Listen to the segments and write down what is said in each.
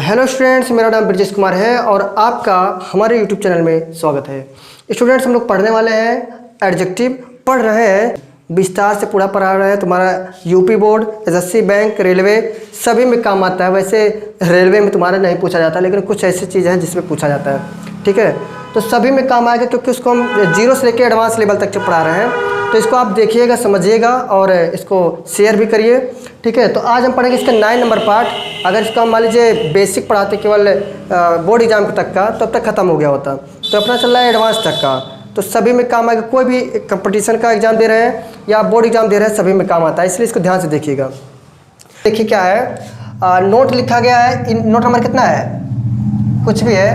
Hello students, मेरा नाम ब्रजेश कुमार है और आपका हमारे यूट्यूब चैनल में स्वागत है। स्टूडेंट्स, हम लोग पढ़ने वाले हैं एडजेक्टिव, पढ़ रहे हैं विस्तार से पूरा पढ़ा रहे हैं। तुम्हारा UP board, SSC, bank, railway सभी में काम आता है। वैसे रेलवे में तुम्हारा नहीं पूछा जाता, लेकिन कुछ ऐसी चीज़ है जिसमें पूछा जाता है, ठीक है। तो सभी में काम आएगा क्योंकि उसको हम जीरो से लेकर एडवांस लेवल तक पढ़ा रहे हैं। तो इसको आप देखिएगा, समझिएगा और इसको शेयर भी करिए, ठीक है। तो आज हम पढ़ेंगे इसका 9 नंबर पार्ट। अगर इसको हम मान लीजिए बेसिक पढ़ाते केवल बोर्ड एग्जाम तक का, तो अब तक ख़त्म हो गया होता। तो अपना चल रहा है एडवांस तक का, तो सभी में काम आएगा। कोई भी कंपटीशन का एग्ज़ाम दे रहे हैं या बोर्ड एग्जाम दे रहे हैं, सभी में काम आता है, इसलिए इसको ध्यान से देखिएगा। देखिए क्या है, नोट लिखा गया है। नोट नंबर कितना है? कुछ भी है,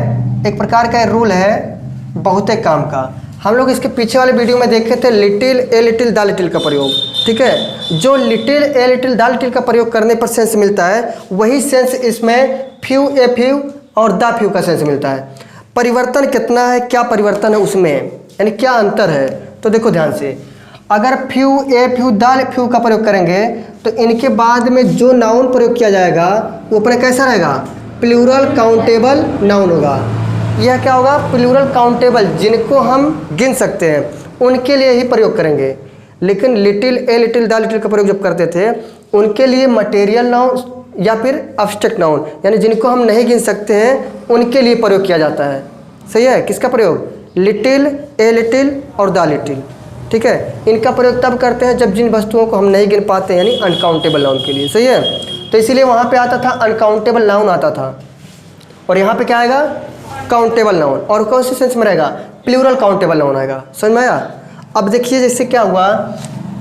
एक प्रकार का रूल है बहुतेक काम का। हम लोग इसके पीछे वाले वीडियो में देखे थे little, a little, the little का प्रयोग, ठीक है। जो little, a little, the little का प्रयोग करने पर सेंस मिलता है, वही सेंस इसमें फ्यू, ए फ्यू और द फ्यू का सेंस मिलता है। परिवर्तन कितना है, क्या परिवर्तन है उसमें, यानी क्या अंतर है, तो देखो ध्यान से। अगर few, a few, the few का प्रयोग करेंगे तो इनके बाद में जो नाउन प्रयोग किया जाएगा वो अपने कैसा रहेगा? प्लूरल काउंटेबल नाउन होगा। यह क्या होगा? प्लूरल काउंटेबल, जिनको हम गिन सकते हैं उनके लिए ही प्रयोग करेंगे। लेकिन little, a little, the little का प्रयोग जब करते थे उनके लिए मटेरियल नाउन या फिर अब्स्ट्रैक्ट नाउन, यानी जिनको हम नहीं गिन सकते हैं उनके लिए प्रयोग किया जाता है। सही है? किसका प्रयोग? लिटिल, ए लिटिल और द लिटिल, ठीक है। इनका प्रयोग तब करते हैं जब जिन वस्तुओं को हम नहीं गिन पाते, यानी अनकाउंटेबल नाउन के लिए। सही है? तो इसीलिए वहाँ पे आता था अनकाउंटेबल नाउन आता था, और यहाँ पे क्या आएगा? Countable noun. और कौन से सेंस में रहेगा? प्लूरल काउंटेबल नाउन आएगा। समझ में आया? अब देखिए जैसे क्या हुआ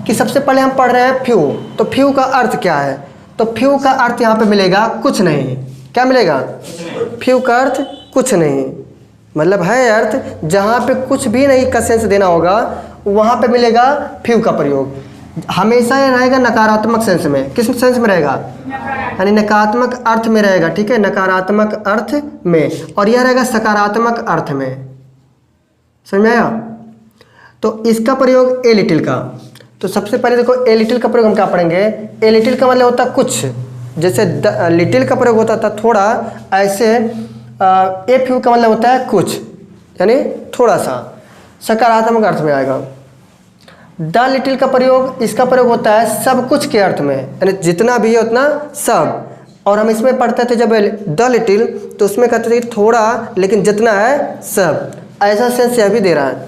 कि सबसे पहले हम पढ़ रहे हैं फ्यू। तो फ्यू का अर्थ क्या है? तो फ्यू का अर्थ यहाँ पे मिलेगा कुछ नहीं। क्या मिलेगा? फ्यू का अर्थ कुछ नहीं, मतलब है अर्थ जहाँ पे कुछ भी नहीं का सेंस देना होगा वहाँ पे मिलेगा फ्यू का प्रयोग। हमेशा ये रहेगा नकारात्मक सेंस में। किस सेंस में रहेगा? यानी नकारात्मक अर्थ में रहेगा, ठीक है, नकारात्मक अर्थ में। और यह रहेगा सकारात्मक अर्थ में। समझ में आया? तो इसका प्रयोग ए लिटिल का, तो सबसे पहले देखो ए लिटिल का प्रयोग हम क्या पढ़ेंगे? ए लिटिल का मतलब होता है कुछ, जैसे लिटिल का प्रयोग होता था थोड़ा, ऐसे ए फ्यू का मतलब होता है कुछ, यानी थोड़ा सा, सकारात्मक अर्थ में आएगा। द लिटिल का प्रयोग, इसका प्रयोग होता है सब कुछ के अर्थ में, यानी जितना भी है उतना सब। और हम इसमें पढ़ते थे जब द लिटिल, तो उसमें कहते थे थोड़ा लेकिन जितना है सब। ऐसा सेंस यह भी दे रहा है,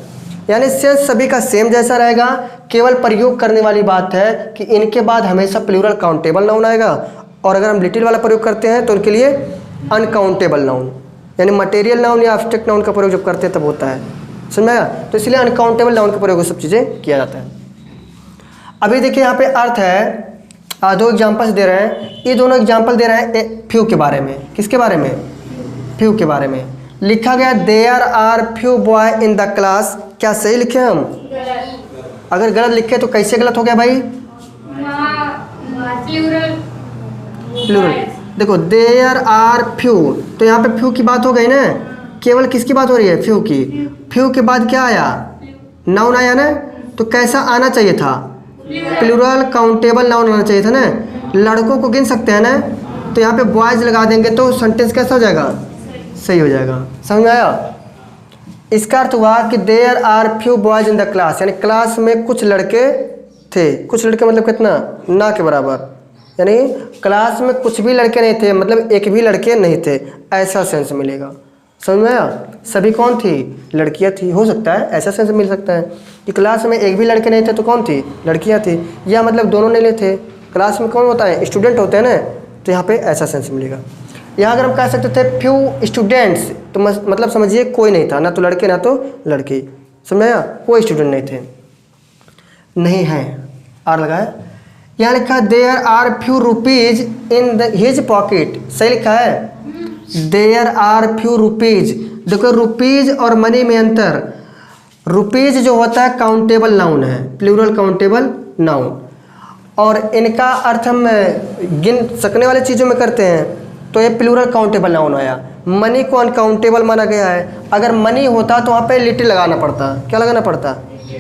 यानी सेंस सभी का सेम जैसा रहेगा। केवल प्रयोग करने वाली बात है कि इनके बाद हमेशा प्लूरल काउंटेबल नाउन आएगा, और अगर हम लिटिल वाला प्रयोग करते हैं तो उनके लिए अनकाउंटेबल नाउन, यानी मटेरियल नाउन या एब्स्ट्रैक्ट नाउन का प्रयोग जब करते हैं तब होता है। समझ में आया? तो इसलिए अनकाउंटेबल नाउन का प्रयोग सब चीज़ें किया जाता है। अभी देखिए यहाँ पे अर्थ है, दो एग्जाम्पल्स दे रहे हैं। ये दोनों एग्जाम्पल दे रहे हैं फ्यू के बारे में। किसके बारे में? फ्यू के बारे में। लिखा गया there are few boy in the class. क्या सही लिखे हम? अगर गलत लिखे तो कैसे गलत हो गया भाई? प्लूरल। देखो देयर आर फ्यू, तो यहाँ पे फ्यू की बात हो गई ना, केवल किसकी बात हो रही है? फ्यू की। फ्यू के बाद क्या आया? नाउन आया ना, तो कैसा आना चाहिए था? प्लूरल काउंटेबल नाउन आना चाहिए था ना। लड़कों को गिन सकते हैं ना, तो यहाँ पे बॉयज लगा देंगे तो सेंटेंस कैसा हो जाएगा? सही हो जाएगा। समझ में आया? इसका अर्थ हुआ कि there are few boys in the class, यानी क्लास में कुछ लड़के थे। कुछ लड़के मतलब कितना? ना के बराबर, यानी क्लास में कुछ भी लड़के नहीं थे, मतलब एक भी लड़के नहीं थे, ऐसा सेंस मिलेगा। समझ में आया? सभी कौन थी? लड़कियां थी। हो सकता है ऐसा सेंस मिल सकता है कि क्लास में एक भी लड़के नहीं थे तो कौन थी? लड़कियां थी, या मतलब दोनों नहीं थे। क्लास में कौन होता है? स्टूडेंट होते हैं ना, तो यहाँ पे ऐसा सेंस मिलेगा। यहाँ अगर हम कह सकते थे फ्यू स्टूडेंट्स, तो मतलब समझिए कोई नहीं था, ना तो लड़के ना तो लड़की। समझ आया? कोई स्टूडेंट नहीं थे, नहीं है। आर लगाया। यहाँ लिखा है there are few rupees in his pocket. सही लिखा है? There are few rupees. देखो रुपीज और मनी में अंतर। रुपीज जो होता है काउंटेबल नाउन है, प्लूरल काउंटेबल नाउन, और इनका अर्थ हम गिन सकने वाले चीज़ों में करते हैं, तो ये प्लूरल काउंटेबल नाउन आया। मनी को अनकाउंटेबल माना गया है। अगर मनी होता तो वहाँ पे लिटिल लगाना पड़ता। क्या लगाना पड़ता?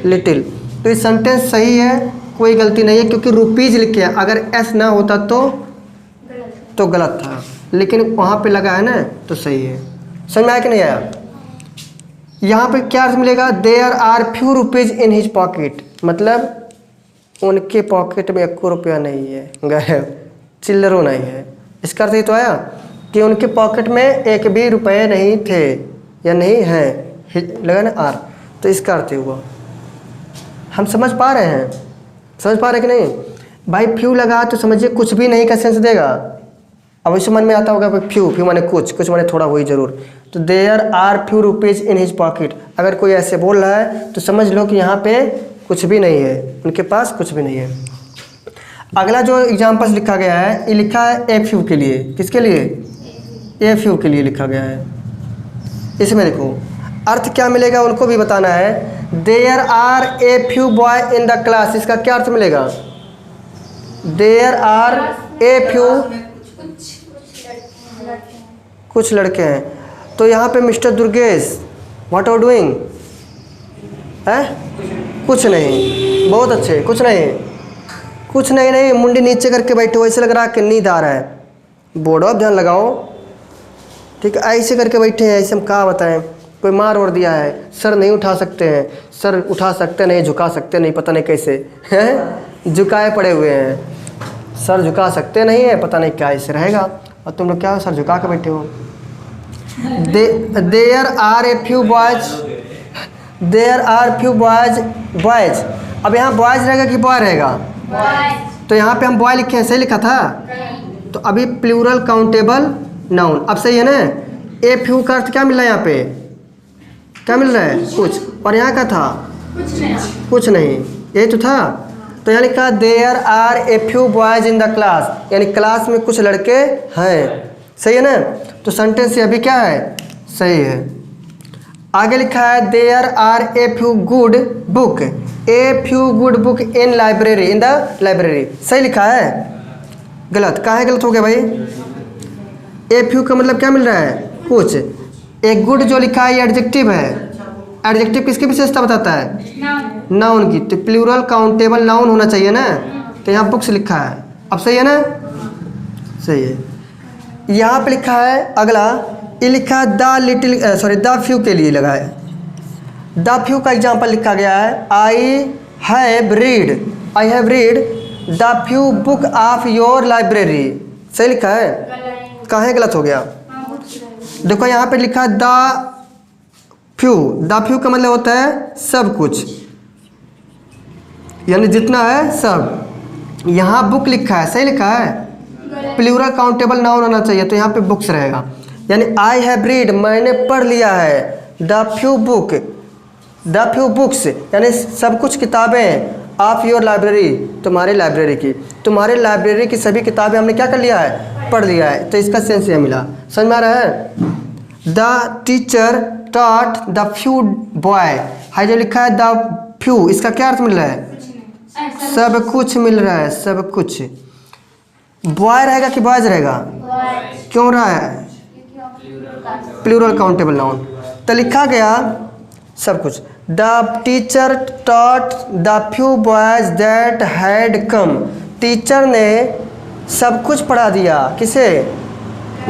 लिटिल। तो ये सेंटेंस सही है, कोई गलती नहीं है, क्योंकि रुपीज लिखे हैं। अगर एस ना होता तो गलत था। लेकिन वहाँ पे लगा है ना तो सही है। समझ में आया कि नहीं आया? यहाँ पे क्या अर्थ मिलेगा? There are few rupees in his pocket, मतलब उनके पॉकेट में 1 रुपया नहीं है, गायब, चिल्लरों नहीं है। इसका अर्थ ये तो आया कि उनके पॉकेट में 1 भी रुपये नहीं थे या नहीं है, लगा ना आर, तो इसका अर्थ हुआ। हम समझ पा रहे हैं? समझ पा रहे कि नहीं भाई? फ्यू लगा तो समझिए कुछ भी नहीं का सेंस देगा। अब इस मन में आता होगा भाई फ्यू, फ्यू माने कुछ, कुछ माने थोड़ा, वही जरूर। तो there are few rupees in his pocket, अगर कोई ऐसे बोल रहा है तो समझ लो कि यहाँ पे कुछ भी नहीं है, उनके पास कुछ भी नहीं है। अगला जो एग्जाम्पल्स लिखा गया है, ये लिखा है ए फ्यू के लिए। किसके लिए? ए फ्यू के लिए लिखा गया है। इसमें देखो अर्थ क्या मिलेगा उनको भी बताना है। There are a few boy in the class, इसका क्या अर्थ मिलेगा? देयर आर ए फ्यू, कुछ लड़के हैं। तो यहाँ पे mister Durgesh what are doing है? कुछ नहीं। बहुत अच्छे, कुछ नहीं, कुछ नहीं। नहीं, मुंडी नीचे करके बैठे हो, ऐसे लग रहा है कि नींद आ रहा है। बोर्ड ऑफ ध्यान लगाओ, ठीक है? ऐसे करके बैठे हैं, ऐसे हम क्या बताएं? कोई मार और दिया है, सर नहीं उठा सकते हैं, सर उठा सकते नहीं, झुका सकते नहीं, पता नहीं कैसे हैं, झुकाए पड़े हुए हैं। सर झुका सकते नहीं है, पता नहीं क्या ऐसे रहेगा, और तुम लोग क्या सर झुका के बैठे हो। There are a few boys, there are few boys, boys. अब यहाँ बॉयज रहेगा कि बॉय रहेगा? तो यहाँ पे हम बॉय लिखे हैं, सही लिखा था? तो अभी प्लूरल काउंटेबल नाउन, अब सही है ना? ए फ्यू का अर्थ क्या मिल रहा है यहाँ पे? क्या मिल रहा है? कुछ। और यहाँ का था कुछ नहीं, यही तो था। तो यानी कहा there are a few boys in the class, यानी क्लास में कुछ लड़के हैं। सही है ना? तो सेंटेंस ये अभी क्या है? सही है। आगे लिखा है there are a few good book, a few good book in library, in the library. सही लिखा है? गलत। कहाँ है गलत हो गया भाई? ए फ्यू का मतलब क्या मिल रहा है? कुछ। एक गुड जो लिखा है ये एडजेक्टिव है। एडजेक्टिव किसकी विशेषता बताता है? नाउन की। तो प्लूरल काउंटेबल नाउन होना चाहिए ना, तो यहाँ बुक्स लिखा है। अब सही है ना? सही है। यहाँ पे लिखा है अगला, ये लिखा है the little, sorry the few के लिए लगा है। द फ्यू का एग्जाम्पल लिखा गया है, I have read the few book of your library. सही लिखा है? कहाँ है गलत हो गया? देखो यहाँ पे लिखा है द फ्यू का मतलब होता है सब कुछ, यानी जितना है सब। यहाँ बुक लिखा है, सही लिखा है? प्लूरल काउंटेबल नाउन होना चाहिए, तो यहाँ पे बुक्स रहेगा। यानी आई हैव रीड, मैंने पढ़ लिया है, द फ्यू बुक्स यानी सब कुछ किताबें, ऑफ योर लाइब्रेरी, तुम्हारे लाइब्रेरी की, तुम्हारे लाइब्रेरी की सभी किताबें हमने क्या कर लिया है? पढ़ लिया है। तो इसका सेंस ये मिला। समझ में आ रहा है? The teacher taught the few boy, है जो लिखा है द फ्यू, इसका क्या अर्थ मिल रहा है? सब कुछ मिल रहा है, सब कुछ। बॉय रहेगा कि बॉयज रहेगा? क्यों रहा है? Plural countable noun. तो लिखा गया सब कुछ। The teacher taught the few boys that had come, teacher ने सब कुछ पढ़ा दिया। किसे?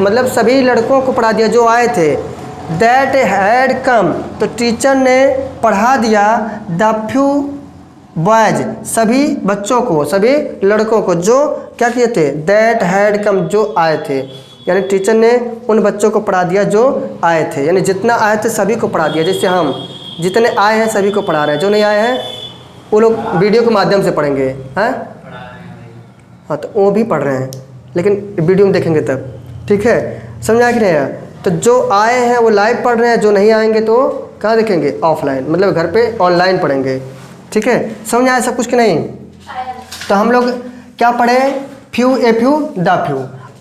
मतलब सभी लड़कों को पढ़ा दिया जो आए थे। दैट हैड कम, तो टीचर ने पढ़ा दिया द फ्यू बॉयज, सभी बच्चों को, सभी लड़कों को जो क्या किए थे? दैट हैड कम, जो आए थे। यानी टीचर ने उन बच्चों को पढ़ा दिया जो आए थे, यानी जितना आए थे सभी को पढ़ा दिया। जैसे हम जितने आए हैं सभी को पढ़ा रहे हैं, जो नहीं आए हैं वो लोग वीडियो के माध्यम से पढ़ेंगे। हैं? हाँ, तो वो भी पढ़ रहे हैं, लेकिन वीडियो में देखेंगे तब। ठीक है? समझा कि नहीं आया? तो जो आए हैं वो लाइव पढ़ रहे हैं, जो नहीं आएंगे तो कहाँ देखेंगे? ऑफलाइन, मतलब घर पे ऑनलाइन पढ़ेंगे। ठीक है? समझ आया सब कुछ कि नहीं? तो हम लोग क्या पढ़े? Few, a few, the few.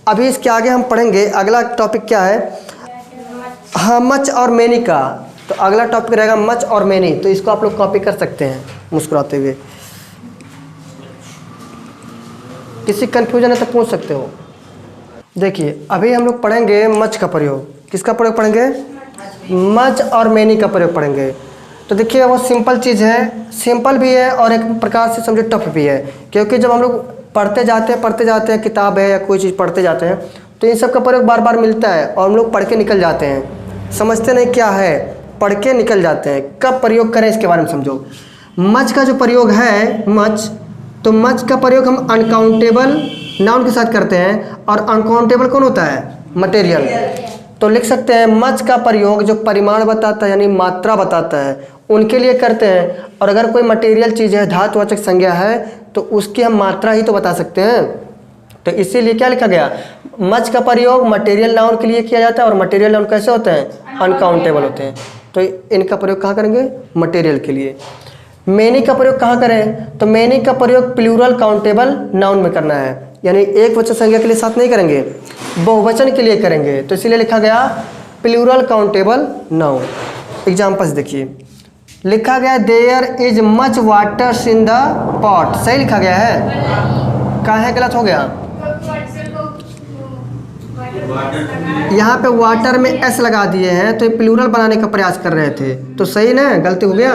अभी इसके आगे हम पढ़ेंगे, अगला टॉपिक क्या है? हाँ, मच और मैनी का। तो अगला टॉपिक रहेगा मच और मैनी, तो इसको आप लोग कॉपी कर सकते हैं मुस्कुराते हुए। किसी कंफ्यूजन है तो पूछ सकते हो। देखिए अभी हम लोग पढ़ेंगे मच का प्रयोग। किसका प्रयोग पढ़ेंगे? मच और मैनी का प्रयोग पढ़ेंगे। तो देखिए वो सिंपल चीज़ है, सिंपल भी है और एक प्रकार से समझो टफ भी है, क्योंकि जब हम लोग पढ़ते जाते हैं किताब है या कोई चीज़ पढ़ते जाते हैं तो इन सब का प्रयोग बार बार मिलता है और हम लोग पढ़ के निकल जाते हैं, समझते नहीं क्या है, पढ़ के निकल जाते हैं। कब प्रयोग करें इसके बारे में समझो। मच का जो प्रयोग है, मच, तो मच का प्रयोग हम अनकाउंटेबल नाउन के साथ करते हैं, और अनकाउंटेबल कौन होता है? मटेरियल। तो लिख सकते हैं मच का प्रयोग जो परिमाण बताता है यानी मात्रा बताता है उनके लिए करते हैं, और अगर कोई मटेरियल चीज़ है, धातुवाचक संज्ञा है, तो उसकी हम मात्रा ही तो बता सकते हैं। तो इसीलिए क्या लिखा गया? मच का प्रयोग मटेरियल नाउन के लिए किया जाता है, और मटेरियल नाउन कैसे होते हैं? अनकाउंटेबल होते हैं। तो इनका प्रयोग कहाँ करेंगे? मटेरियल के लिए। मैनी का प्रयोग कहाँ करें? तो मैनी का प्रयोग प्लूरल काउंटेबल नाउन में करना है, यानी एक वचन संज्ञा के लिए साथ नहीं करेंगे, बहुवचन के लिए करेंगे। तो इसीलिए लिखा गया प्लूरल काउंटेबल नाउन। एग्जाम्पल्स देखिए, लिखा गया there is much water in the pot, सही लिखा गया है? कहाँ है गलत हो गया? यहाँ पे वाटर में एस लगा दिए हैं, तो ये प्लूरल बनाने का प्रयास कर रहे थे, तो सही ना? गलती हो गया।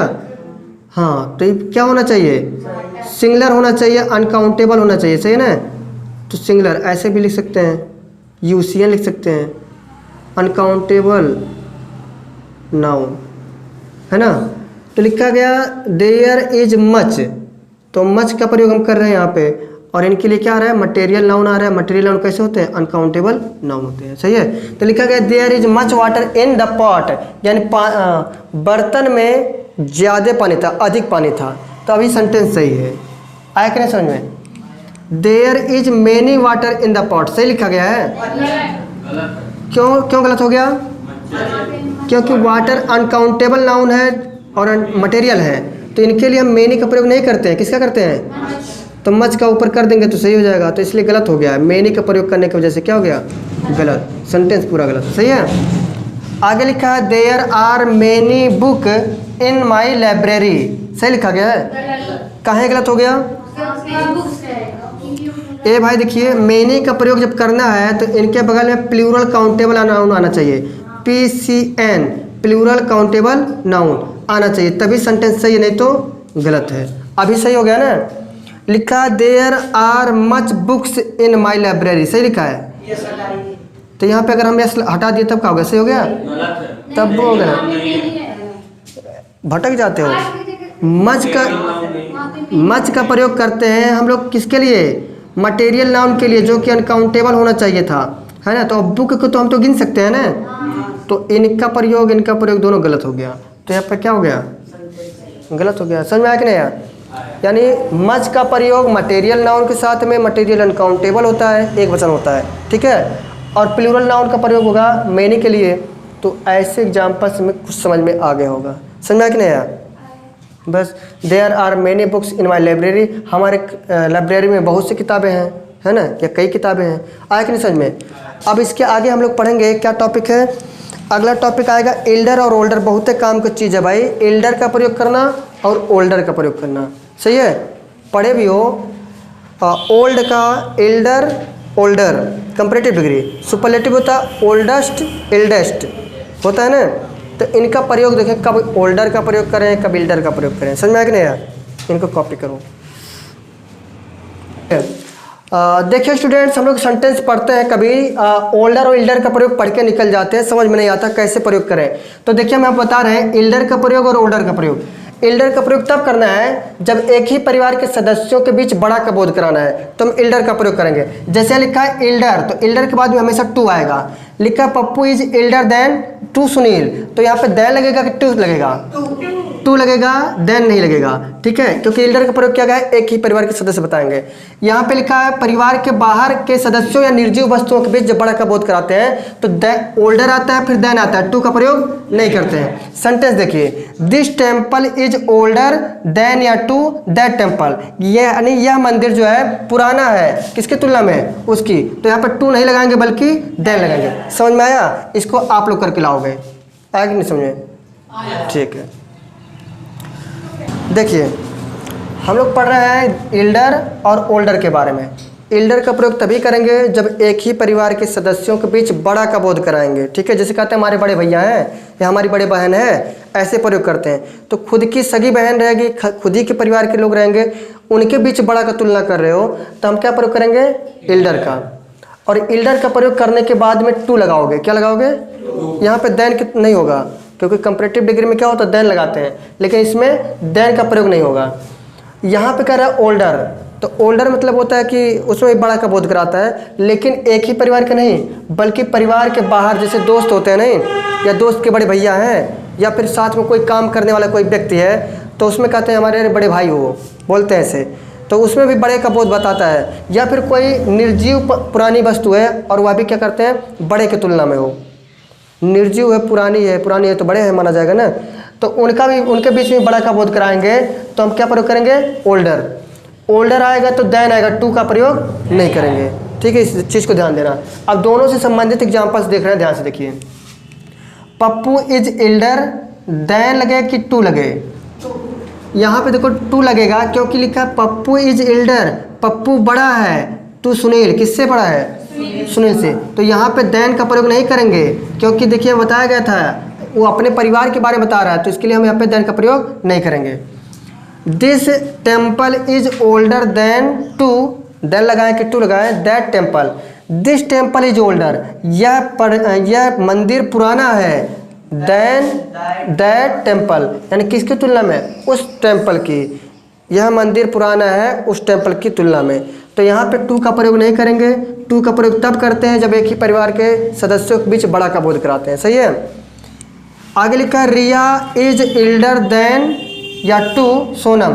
हाँ, तो ये क्या होना चाहिए? सिंगुलर होना चाहिए, अनकाउंटेबल होना चाहिए, सही ना? तो सिंगुलर ऐसे भी लिख सकते हैं, यूसीएन लिख सकते हैं, अनकाउंटेबल नाउन, है ना? तो लिखा गया देयर इज मच, तो मच का प्रयोग हम कर रहे हैं यहाँ पे, और इनके लिए क्या आ रहा है? मटेरियल नाउन आ रहा है। मटेरियल नाउन कैसे होते हैं? अनकाउंटेबल नाउन होते हैं, सही है? तो लिखा गया there is much water in the pot, यानी बर्तन में ज़्यादा पानी था, अधिक पानी था। तो अभी सेंटेंस सही है, आया कि नहीं समझ में? There is many water in the pot, सही लिखा गया है? क्यों गलत हो गया? क्योंकि वाटर अनकाउंटेबल नाउन है और मटेरियल है, तो इनके लिए हम मैनी का प्रयोग नहीं करते हैं। किसका करते हैं? तो मच का ऊपर कर देंगे तो सही हो जाएगा, तो इसलिए गलत हो गया। मैनी का प्रयोग करने की वजह से क्या हो गया? गलत, सेंटेंस पूरा गलत, सही है? आगे लिखा है there are many book in my library, सही लिखा गया है? कहाँ गलत हो गया? ए भाई देखिए, मैनी का प्रयोग जब करना है तो इनके बगल में प्लूरल काउंटेबल नाउन आना चाहिए, PCN, प्लूरल काउंटेबल नाउन आना चाहिए, तभी सेंटेंस सही है, नहीं तो गलत है। अभी सही हो गया ना? लिखा there are much books in my library, सही लिखा है? तो यहाँ पे अगर हम यस हटा दिए तब क्या हो गया? सही हो गया? तब हो गया, भटक जाते हो। मच का प्रयोग करते हैं हम लोग किसके लिए? मटेरियल नाउन के लिए, जो कि अनकाउंटेबल होना चाहिए था, है ना? तो बुक को तो हम तो गिन सकते हैं ना, तो इनका प्रयोग दोनों गलत हो गया। तो यहाँ पर क्या हो गया? गलत हो गया। समझ में आया कि नहीं यार? यानी मच का प्रयोग मटेरियल नाउन के साथ में, मटेरियल अनकाउंटेबल होता है, एक वचन होता है, ठीक है? और प्लूरल नाउन का प्रयोग होगा मैनी के लिए। तो ऐसे एग्जाम्पल्स में कुछ समझ में आ गया होगा। समझ में आया कि नहीं यार? बस there are many books in my library, हमारे लाइब्रेरी में बहुत सी किताबें हैं, है ना? या कई किताबें हैं। आया कि नहीं समझ में? अब इसके आगे हम लोग पढ़ेंगे क्या टॉपिक है। अगला टॉपिक आएगा एल्डर और ओल्डर। बहुत काम की चीज़ है भाई, एल्डर का प्रयोग करना और ओल्डर का प्रयोग करना, सही है? पढ़े भी हो। ओल्ड का Elder, older comparative degree, superlative होता है ओल्डेस्ट, एल्डेस्ट होता है ना? तो इनका प्रयोग देखें, कब ओल्डर का प्रयोग करें, कब एल्डर का प्रयोग करें। समझ में आया कि नहीं यार? इनको कॉपी करो। देखिए स्टूडेंट्स, हम लोग सेंटेंस पढ़ते हैं, कभी ओल्डर और एल्डर का प्रयोग पढ़ के निकल जाते हैं, समझ में नहीं आता कैसे प्रयोग करें। तो देखिए हम बता रहे हैं एल्डर का प्रयोग और ओल्डर का प्रयोग। एल्डर का प्रयोग तब करना है जब एक ही परिवार के सदस्यों के बीच बड़ा का बोध कराना है, तो हम एल्डर का प्रयोग करेंगे। जैसे लिखा है एल्डर, तो एल्डर के बाद में हमेशा टू आएगा। लिखा Pappu is elder than to Sunil, तो यहाँ पे देन लगेगा कि टू लगेगा? टू लगेगा, देन नहीं लगेगा, ठीक है? क्योंकि एल्डर का प्रयोग क्या है? एक ही परिवार के सदस्य बताएंगे। यहाँ पे लिखा है परिवार के बाहर के सदस्यों या निर्जीव वस्तुओं के बीच जब बड़ा का बोध कराते हैं तो ओल्डर आता है, फिर देन आता है, टू का प्रयोग नहीं करते हैं। सेंटेंस देखिए, this temple is older then या टू दैट टेम्पल, यानी यह मंदिर जो है पुराना है किसकी तुलना में? उसकी। तो यहाँ पर टू नहीं लगाएंगे बल्कि देन लगाएंगे। समझ में आया? इसको आप लोग करके लाओगे, आया कि नहीं समझ में? ठीक है। देखिए हम लोग पढ़ रहे हैं एल्डर और ओल्डर के बारे में। एल्डर का प्रयोग तभी करेंगे जब एक ही परिवार के सदस्यों के बीच बड़ा का बोध कराएंगे, ठीक है? जैसे कहते हैं हमारे बड़े भैया हैं या हमारी बड़ी बहन है, ऐसे प्रयोग करते हैं। तो खुद की सगी बहन रहेगी, खुद ही के परिवार के लोग रहेंगे, उनके बीच बड़ा का तुलना कर रहे हो, तो हम क्या प्रयोग करेंगे? एल्डर का। और इल्डर का प्रयोग करने के बाद में टू लगाओगे। क्या लगाओगे? यहाँ पे देन नहीं होगा, क्योंकि कंपैरेटिव डिग्री में क्या होता है, देन लगाते हैं, लेकिन इसमें देन का प्रयोग नहीं होगा। यहाँ पे कह रहा है ओल्डर, तो ओल्डर मतलब होता है कि उसमें एक बड़ा का बोध कराता है, लेकिन एक ही परिवार का नहीं, बल्कि परिवार के बाहर जैसे दोस्त होते हैं नहीं, या दोस्त के बड़े भैया हैं, या फिर साथ में कोई काम करने वाला कोई व्यक्ति है, तो उसमें कहते हैं हमारे बड़े भाई हो, बोलते हैं ऐसे, तो उसमें भी बड़े का बोध बताता है। या फिर कोई निर्जीव पुरानी वस्तु है और वह भी क्या करते हैं, बड़े की तुलना में हो। निर्जीव है, पुरानी है तो बड़े हैं माना जाएगा ना, तो उनका भी, उनके बीच में बड़ा का बोध कराएंगे, तो हम क्या प्रयोग करेंगे, ओल्डर। ओल्डर आएगा तो देन आएगा, टू का प्रयोग नहीं करेंगे। ठीक है, इस चीज़ को ध्यान देना। अब दोनों से संबंधित एग्जाम्पल्स देख रहे हैं, ध्यान से देखिए। पप्पू इज एल्डर, देन लगे कि टू लगे? यहाँ पे देखो टू लगेगा, क्योंकि लिखा है पप्पू इज एल्डर, पप्पू बड़ा है, टू सुनील, किससे बड़ा है, सुनील से। तो यहाँ पे देन का प्रयोग नहीं करेंगे, क्योंकि देखिए बताया गया था वो अपने परिवार के बारे में बता रहा है, तो इसके लिए हम यहाँ पे देन का प्रयोग नहीं करेंगे। This temple is older than to, than लगाएं कि टू लगाएं, that temple, this temple is older, यह मंदिर पुराना है, देन दैट टेम्पल, यानी किसकी तुलना में, उस टेम्पल की, यह मंदिर पुराना है उस टेम्पल की तुलना में। तो यहाँ पे टू का प्रयोग नहीं करेंगे। टू का प्रयोग तब करते हैं जब एक ही परिवार के सदस्यों के बीच बड़ा का बोध कराते हैं। सही है। आगे लिखा है रिया इज एल्डर देन या टू सोनम,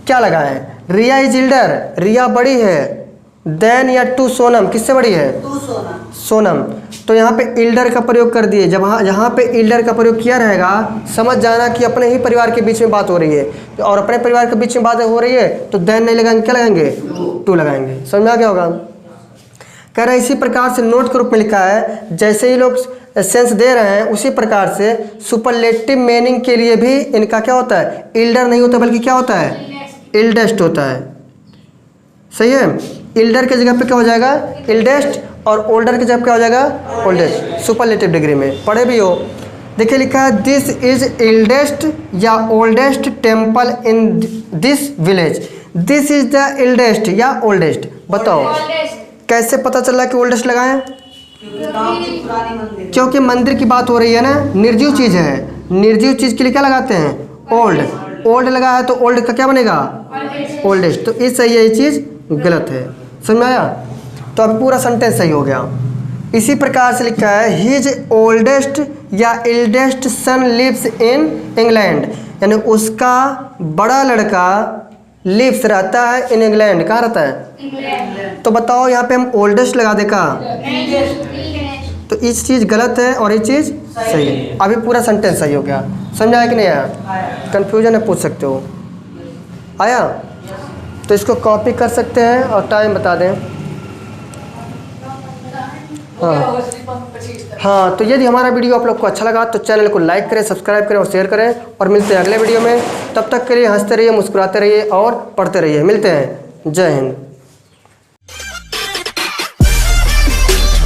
क्या लगा है, रिया इज एल्डर, रिया बड़ी है, देन या टू सोनम, किससे बड़ी है, सोनम। तो यहाँ पे एल्डर का प्रयोग कर दिए। जब यहाँ पे एल्डर का प्रयोग किया रहेगा, समझ जाना कि अपने ही परिवार के बीच में बात हो रही है, और अपने परिवार के बीच में बात हो रही है तो देन नहीं लगाएंगे, क्या लगाएंगे, टू लगाएंगे। समझ में आ गया होगा। कह रहा है इसी प्रकार से नोट के रूप में लिखा है, जैसे ही लोग सेंस दे रहे हैं उसी प्रकार से सुपरलेटिव मीनिंग के लिए भी इनका क्या होता है, एल्डर नहीं होता बल्कि क्या होता है, एल्डेस्ट होता है। सही है। एल्डर के जगह पे क्या हो जाएगा, एल्डेस्ट, और ओल्डर की जगह क्या हो जाएगा, ओल्डेस्ट, सुपरलेटिव डिग्री में पढ़े भी हो। देखिए लिखा है दिस इज एल्डेस्ट या oldest temple in this village, this is the eldest या ओल्डेस्ट। बताओ कैसे पता चला कि ओल्डेस्ट लगाएं, क्योंकि मंदिर की बात हो रही है ना, निर्जीव चीज़ है, निर्जीव चीज़ के लिए क्या लगाते हैं, ओल्ड। ओल्ड लगा है तो ओल्ड का क्या बनेगा, ओल्डेस्ट। तो इस सही है, ये चीज़ गलत है। समझ में आया। तो अब पूरा सेंटेंस सही हो गया। इसी प्रकार से लिखा है हिज ओल्डेस्ट या eldest son lives in England, यानी उसका बड़ा लड़का लिव्स रहता है इन इंग्लैंड। कहाँ रहता है, तो बताओ यहाँ पे हम ओल्डेस्ट लगा देगा, तो इस चीज़ गलत है और ये चीज़ सही है। अभी पूरा सेंटेंस सही हो गया। समझ आया कि नहीं आया, कन्फ्यूजन है पूछ सकते हो। आया तो इसको कॉपी कर सकते हैं और टाइम बता दें। हाँ, तो यदि हमारा वीडियो आप लोग को अच्छा लगा तो चैनल को लाइक करें, सब्सक्राइब करें और शेयर करें, और मिलते हैं अगले वीडियो में। तब तक के लिए हंसते रहिए, मुस्कुराते रहिए और पढ़ते रहिए। मिलते हैं। जय हिंद।